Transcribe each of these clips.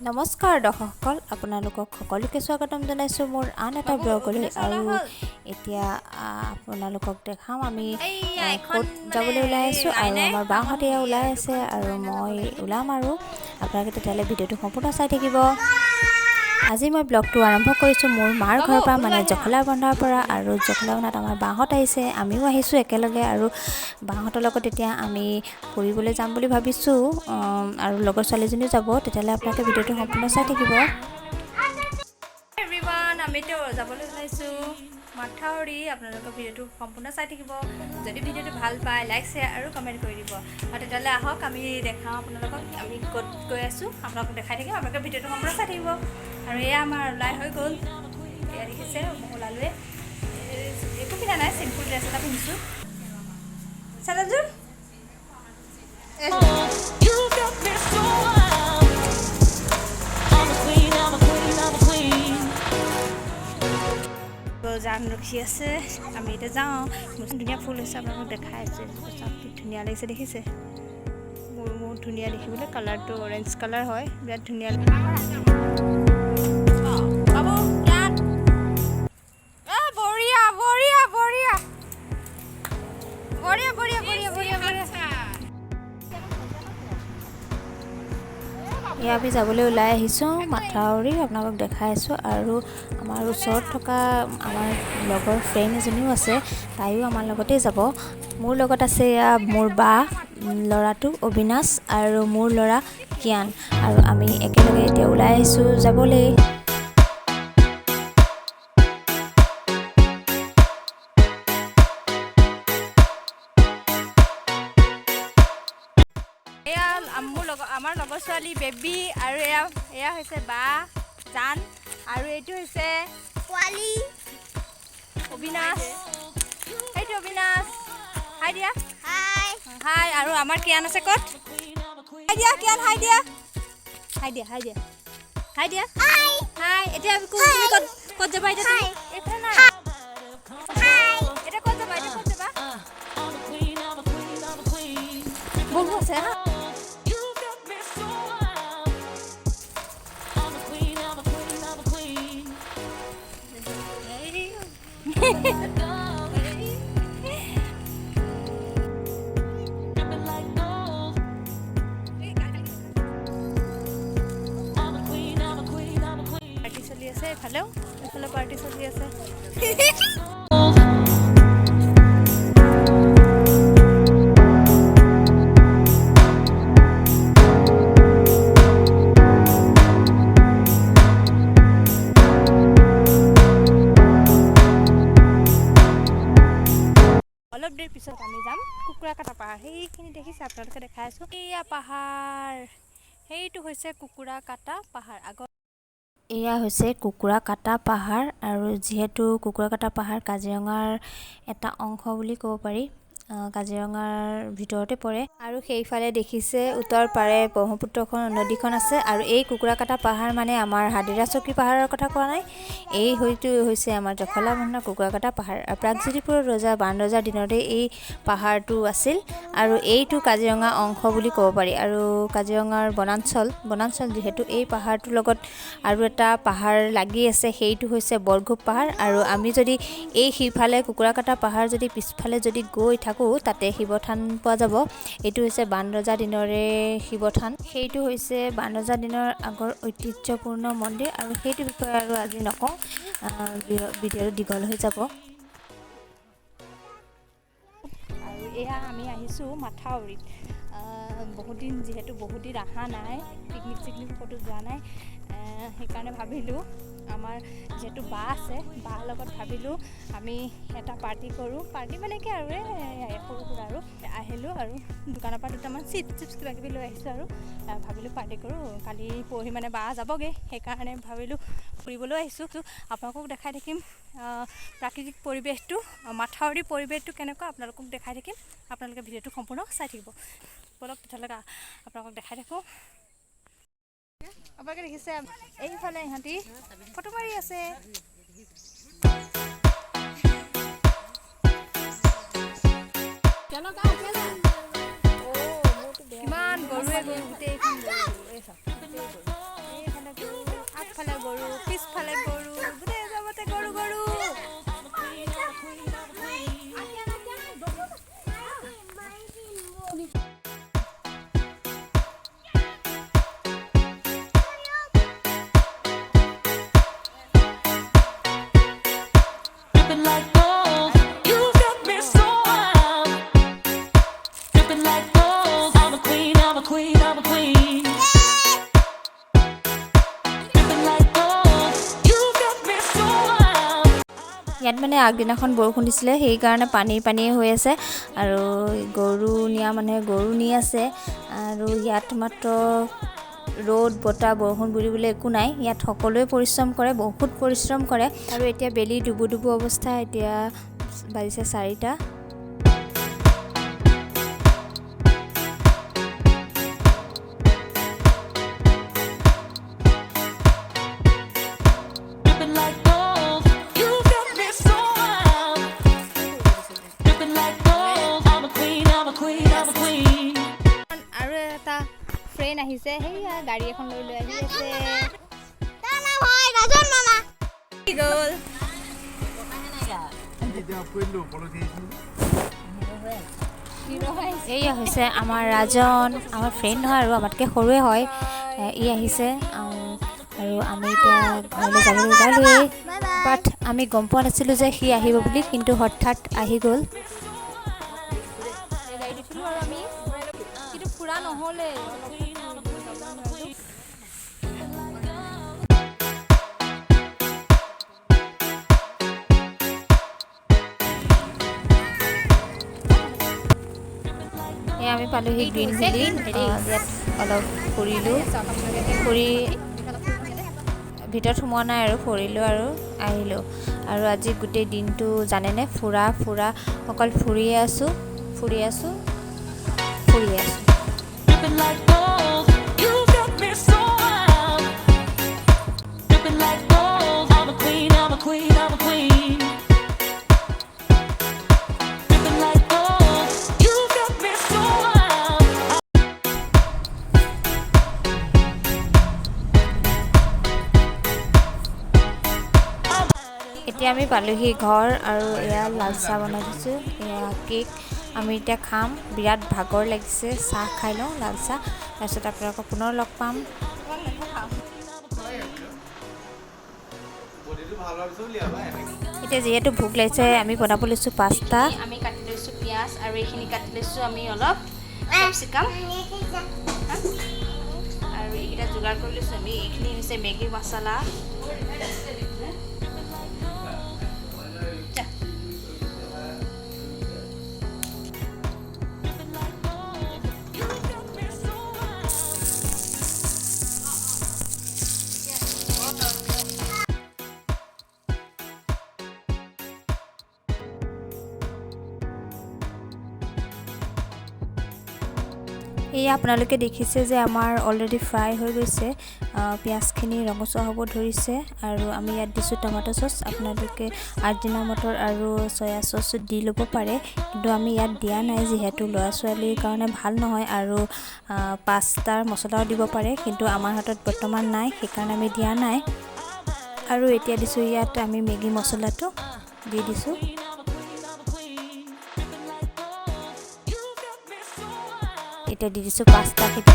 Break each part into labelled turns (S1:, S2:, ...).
S1: নমস্কাৰ দৰ্শকসকল, আপোনালোকক সকলোকে স্বাগতম জনাইছোঁ মোৰ আন এটা ব্লগলৈ। আৰু এতিয়া আপোনালোকক দেখাম আমি ক'ত যাবলৈ ওলাই আছোঁ আৰু আমাৰ বাহঁতে ওলাই আছে আৰু মই ওলাম। আৰু আপোনালোকে তেতিয়াহ'লে ভিডিঅ'টো সম্পূৰ্ণ চাই থাকিব। আজি মই ব্লগটো আৰম্ভ কৰিছোঁ মোৰ মাৰ ঘৰৰ পৰা, মানে জখলা বন্ধাৰ পৰা। আৰু জখলা বন্ধাত আমাৰ বাহঁত আহিছে, আমিও আহিছোঁ একেলগে। আৰু বাহঁতৰ লগত এতিয়া আমি ফুৰিবলৈ যাম বুলি ভাবিছোঁ, আৰু লগৰ ছোৱালীজনীও যাব। তেতিয়াহ'লে আপোনালোকে ভিডিঅ'টো সম্পূৰ্ণ চাই থাকিব।
S2: এভৰিৱান, আমিতো যাবলৈ ওলাইছোঁ মাথাউৰি। আপোনালোকৰ ভিডিঅ'টো সম্পূৰ্ণ চাই থাকিব। যদি ভিডিঅ'টো ভাল পায় লাইক শ্বেয়াৰ আৰু কমেণ্ট কৰি দিব। আৰু তেতিয়াহ'লে আহক আমি দেখাওঁ আপোনালোকক আমি ক'ত গৈ আছোঁ। আপোনালোকক দেখাই থাকিম, আপোনালোকে ভিডিঅ'টো সম্পূৰ্ণ চাই থাকিব। আৰু এয়া আমাৰ ওলাই হৈ গ'ল, এয়া দেখিছে মই ওলালোৱে। একো পিন্ধা নাই, চিম্পুল ড্ৰেছ এটা পিন্ধিছোঁ। চাদৰযোৰ যাম ৰখি আছে, আমি এতিয়া যাওঁ। ধুনীয়া ফুল হৈছে, আপোনালোকক দেখাই আছে। কি ধুনীয়া লাগিছে দেখিছে, বহুত ধুনীয়া দেখিবলৈ। কালাৰটো অৰেঞ্জ কালাৰ হয়, বিৰাট ধুনীয়া। বঢ়িয়া বঢ়িয়া বঢ়িয়া বঢ়িয়া বঢ়িয়া বঢ়িয়া বঢ়িয়া বঢ়িয়া।
S1: এয়া আমি যাবলৈ ওলাই আহিছোঁ মাথাউৰি, আপোনালোকক দেখাই আছোঁ। আৰু আমাৰ ওচৰত থকা আমাৰ লগৰ ফ্ৰেণ্ড এজনীও আছে, তাইও আমাৰ লগতেই যাব। মোৰ লগত আছে এয়া মোৰ বা, ল'ৰাটো অবিনাশ আৰু মোৰ ল'ৰা কিয়ান। আৰু আমি একেলগে এতিয়া ওলাই আহিছোঁ যাবলৈ।
S2: এয়া আমাৰ লগৰ ছোৱালী বেবী। আৰু এয়া হৈছে বা জান, আৰু এইটো হৈছে পোৱালি অবিনাশ। সেইটো অবিনাশ, হাই দিয়া। হাই। আৰু আমাৰ কিয়ান আছে ক'ত? হাই দিয়া কিয়ান, হাই দিয়া, হাই দিয়া, হাই দিয়া, হাই দিয়া, হাই। এতিয়া তুমি ক'ত যাবা? এতিয়া এইফালে নাই, এতিয়া ক'ত যাবা? এতিয়া ক'ত যাবা? বহু আছে হা। পাৰ্টি চলি আছে, এইফালে পাৰ্টি চলি আছে। অলপ দেৰি পিছত আমি যাম কুকুৰাকাটা পাহাৰ। সেইখিনি দেখিছে আপোনালোকে, দেখাই আছোঁ। এয়া পাহাৰ, সেইটো হৈছে কুকুৰাকাটা পাহাৰ।
S1: এয়া হৈছে কুকুৰাকাটা পাহাৰ। আৰু যিহেতু কুকুৰাকাটা পাহাৰ কাজিৰঙাৰ এটা অংশ বুলি ক'ব পাৰি, কাজিৰঙাৰ ভিতৰতে পৰে। আৰু সেইফালে দেখিছে উত্তৰ পাৰে ব্ৰহ্মপুত্ৰখন নদীখন আছে। আৰু এই কুকুৰাকাটা পাহাৰ মানে আমাৰ হাডিৰা চকী পাহাৰৰ কথা কোৱা নাই, এই হয়তো হৈছে আমাৰ জখলা বন্ধাৰ কুকুৰাকাটা পাহাৰ। প্ৰাগজ্যোতিপুৰৰ ৰজা বাণৰজাৰ দিনতে এই পাহাৰটো আছিল। আৰু এইটো কাজিৰঙা অংশ বুলি ক'ব পাৰি। আৰু কাজিৰঙাৰ বনাঞ্চল যিহেতু এই পাহাৰটোৰ লগত আৰু এটা পাহাৰ লাগি আছে, সেইটো হৈছে বৰগোপ পাহাৰ। আৰু আমি যদি এই সিফালে কুকুৰাকাটা পাহাৰ যদি পিছফালে যদি গৈ থাকোঁ, তাতে শিৱথান পোৱা যাব। এইটো হৈছে বাণৰজা দিনৰে শিৱথান। সেইটো হৈছে বাণৰজা দিনৰ আগৰ ঐতিহ্যপূৰ্ণ মন্দিৰ। আৰু সেইটো বিষয়ে আৰু আজি নকওঁ, ভিডিঅ'টো দীঘল হৈ যাব।
S2: আৰু এয়া আমি আহিছোঁ মাথাউৰিত। বহুত দিন অহা নাই, পিকনিক ক'তো যোৱা নাই। সেইকাৰণে ভাবিলোঁ, আমাৰ যিহেতু বা আছে, বাৰ লগত ভাবিলোঁ আমি এটা পাৰ্টি কৰোঁ। পাৰ্টি মানে কি আৰু সৰু সুৰা আৰু আহিলোঁ। আৰু দোকানৰ পৰা দুটামান চিপছ কিবাকিবি লৈ আহিছোঁ। আৰু ভাবিলোঁ পাৰ্টি কৰোঁ। কালি পৰহি মানে বা যাবগৈ, সেইকাৰণে ভাবিলোঁ ফুৰিবলৈ আহিছোঁ। আপোনালোকক দেখাই থাকিম প্ৰাকৃতিক পৰিৱেশটো, মাথাউৰিৰ পৰিৱেশটো কেনেকুৱা আপোনালোকক দেখাই থাকিম। আপোনালোকে ভিডিঅ'টো সম্পূৰ্ণ চাই থাকিব। বলক তেতিয়াহ'লে আপোনালোকক দেখাই থাকোঁ। আপোনালোকে দেখিছে এইফালে ইহঁতি ফটো মাৰি আছে। কিমান গৰুৱে গৰু, গোটেইখন গৰু। এইফালে
S3: queen. Dripping like gold, you got me so wild.
S1: ইয়াত মানে আগদিনাখন বৰষুণ দিছিলে সেইকাৰণে পানীয়ে হৈ আছে আৰু গৰু নিয়া মানুহে গৰু নি আছে আৰু ইয়াত মাত্ৰ ৰ'দ বতাহ বৰষুণ বুলিবলৈ একো নাই ইয়াত সকলোৱে পৰিশ্ৰম কৰে বহুত পৰিশ্ৰম কৰে আৰু এতিয়া বেলি ডুবু অৱস্থা এতিয়া বাজিছে 4টা
S3: Dripping like gold, you got me so wild. Dripping like gold, I'm a queen, I'm a queen, I'm a queen.
S2: আৰু এটা ফ্ৰেণ্ড আহিছে সেইয়া গাড়ী এখন লৈ আহি আছে কি গ'ল
S1: এয়া হৈছে আমাৰ ৰাজন আমাৰ ফ্ৰেণ্ড নহয় আৰু আমাতকৈ সৰুৱে হয় ই আহিছে আৰু আমি এতিয়া ঘৰলৈ যাবলৈ ওলালোৱেই বাট আমি গম পোৱা নাছিলোঁ যে সি আহিব বুলি কিন্তু হঠাৎ আহি গ'ল
S2: গাড়ী দিছিলোঁ আৰু আমি কিন্তু ফুৰা নহ'লে
S1: এয়া আমি পালোহি গ্ৰীণ ভেলী ইয়াত অলপ ফুৰিলোঁ ফুৰি ভিতৰত সোমোৱা নাই আৰু ফুৰিলোঁ আৰু আহিলোঁ আৰু আজি গোটেই দিনটো জানেনে ফুৰা অকল ফুৰিয়ে আছোঁ
S3: Dripping like gold, you got me so wild. Dripping like gold, I'm a queen, I'm a queen, I'm a queen. Dripping like gold, you got me so wild.
S1: এতিয়া আমি পালোহি ঘৰ আৰু এয়া লাল চাহ বনাই দিছোঁ এয়া কেক আমি এতিয়া খাম বিৰাট ভাগৰ লাগিছে চাহ খাই লওঁ লাল চাহ তাৰপিছত আপোনালোকক পুনৰ লগ পাম এতিয়া যিহেতু ভোক লাগিছে আমি বনাব লৈছোঁ পাস্তা
S2: আমি কাটি লৈছোঁ পিঁয়াজ আৰু এইখিনি কাটি লৈছোঁ আমি অলপ কেপচিকাম আৰু এইকেইটা যোগাৰ কৰি লৈছোঁ আমি এইখিনি হৈছে মেগী মছলা
S1: এয়া আপোনালোকে দেখিছে যে আমাৰ অলৰেডি ফ্ৰাই হৈ গৈছে পিঁয়াজখিনি ৰঙচুৱা হ'ব ধৰিছে আৰু আমি ইয়াত দিছোঁ টমেটো চচ আপোনালোকে আজিনা মটৰ আৰু চয়া চচ দি ল'ব পাৰে কিন্তু আমি ইয়াত দিয়া নাই যিহেতু ল'ৰা ছোৱালীৰ কাৰণে ভাল নহয় আৰু পাস্তাৰ মছলাও দিব পাৰে কিন্তু আমাৰ হাতত বৰ্তমান নাই সেইকাৰণে আমি দিয়া নাই আৰু এতিয়া দিছোঁ ইয়াত আমি মেগী মছলাটো দি দিছোঁ এতিয়া দি দিছোঁ পাস্তাখিনি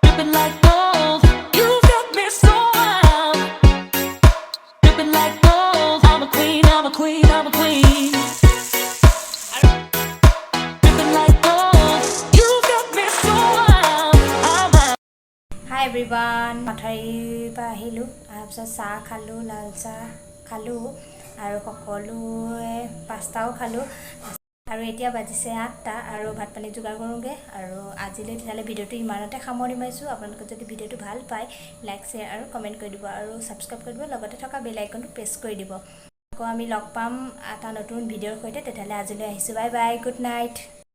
S3: Dripping like gold, you got me so wild. Dripping like gold, I'm a queen, I'm a queen, I'm a queen. Dripping like gold, you got me so wild.
S1: High everyone মাথাউৰিৰ পৰা আহিলোঁ অহাৰ পিছত চাহ খালোঁ লাল চাহ খালোঁ আৰু সকলোৱে পাস্তাও খালোঁ আৰু এতিয়া বাজিছে 8টা আৰু ভাত পানী যোগাৰ কৰোঁগৈ আৰু আজিলৈ তেতিয়াহ'লে ভিডিঅ'টো ইমানতে সামৰণি মাৰিছোঁ আপোনালোকে যদি ভিডিঅ'টো ভাল পায় লাইক শ্বেয়াৰ আৰু কমেণ্ট কৰি দিব আৰু ছাবস্ক্ৰাইব কৰি দিব লগতে থকা বেল আইকনটো প্ৰেছ কৰি দিব আকৌ আমি লগ পাম এটা নতুন ভিডিঅ'ৰ সৈতে তেতিয়াহ'লে আজিলৈ আহিছোঁ বাই বাই গুড নাইট